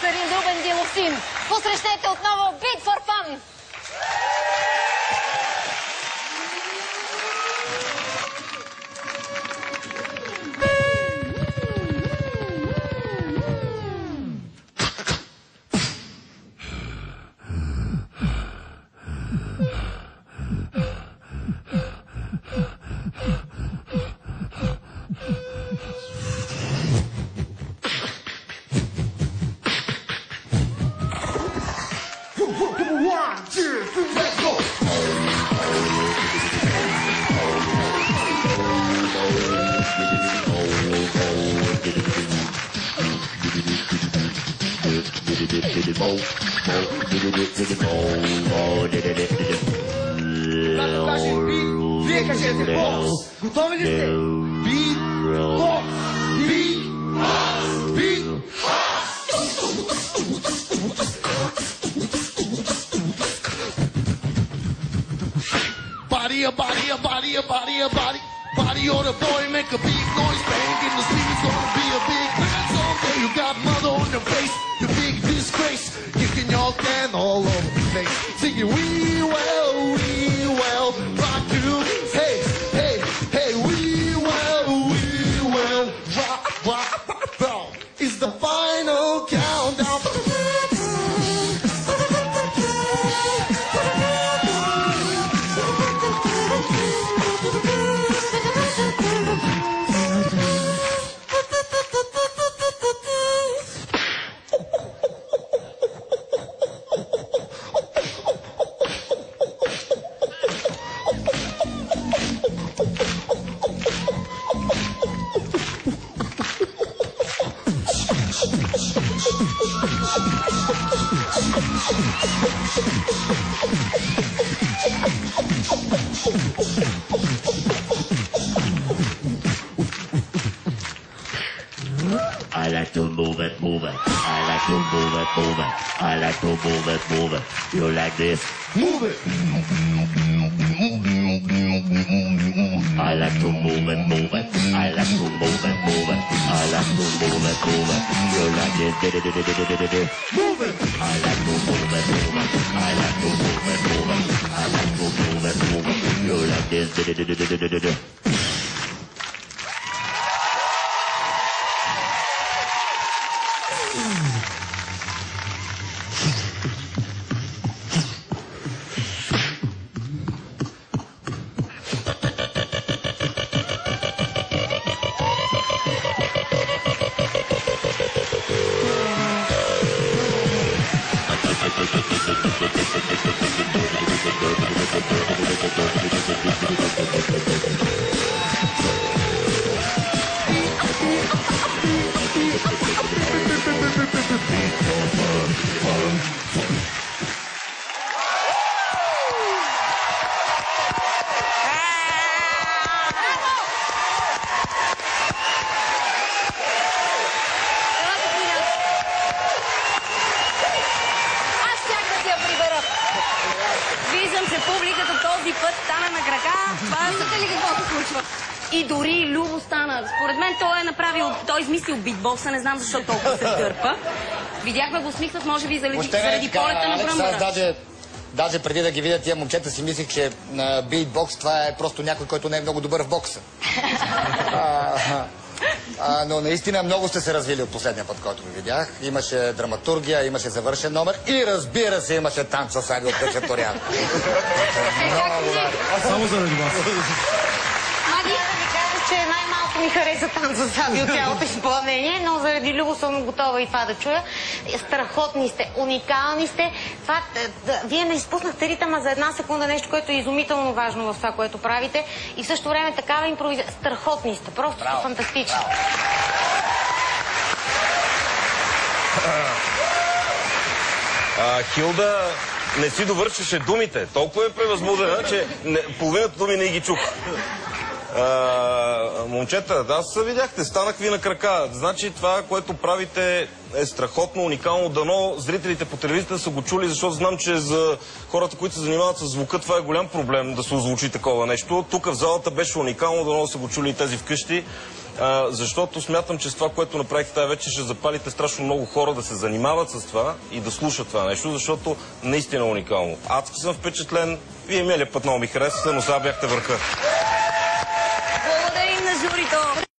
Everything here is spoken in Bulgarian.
боксър и Любен Дилосин. Посрещете отново Beat for Fun! Вие кажете бокс! Готови ли сте? Бит, бокс! Бит, бокс! Бит, body, a body, a body, a body, a body. Body on the boy, make a big noise, bang in the street, it's gonna be a big man someday. You got mother on your face, you big disgrace. Kicking your can all over the place. Singing, we will, rock you. Hey, hey, hey, we will, rock, rock, rock. It's the final countdown. I like to move it, move it. I like to move it, move it. I like to move it, move it. You like this? Move it! I like to move it, move it. I like to move it, move it. I like to move it, move it. You like this? Move it! I like to move it, move it. I like to move it, move it. I like to move it, move it. You like this? Виждам, че публиката този път стана на крака. Виждате ли какво се случва? И дори Любо стана. Според мен той е направил, той измислил битбокса, не знам защо толкова се дърпа. Видяхме го усмихнат, може би заради полета на бръмбара. Даже преди да ги видя тия момчета си мислих, че битбокс това е просто някой, който не е много добър в бокса. Но наистина много сте се развили от последния път, който ви видях. Имаше драматургия, имаше завършен номер и разбира се имаше танц с Аги от Качаторян. Само заради вас. Маги, да ви кажа, че най-малко ми хареса танца с Аги от цялото изпълнение, но заради Любо съм готова и това да чуя. Страхотни сте, уникални сте. Вие не изпуснахте ритъма за една секунда, нещо, което е изумително важно в това, което правите. И в същото време такава импровизация. Страхотни сте, просто фантастични. Хилда не си довършваше думите. Толкова е превъзбудена, че половината думи не ги чух. Момчета, аз видяхте, станах ви на крака. Значи това, което правите е страхотно, уникално. Дано зрителите по телевизията са го чули, защото знам, че за хората, които се занимават с звука, това е голям проблем да се озвучи такова нещо. Тук в залата беше уникално, дано са го чули и тези вкъщи. Защото смятам, че с това, което направихте тази вечер, ще запалите страшно много хора да се занимават с това и да слушат това нещо, защото наистина е уникално. Адски съм впечатлен. Вие миналия път много ми харесвате, но сега бяхте върха. Благодарим на журито.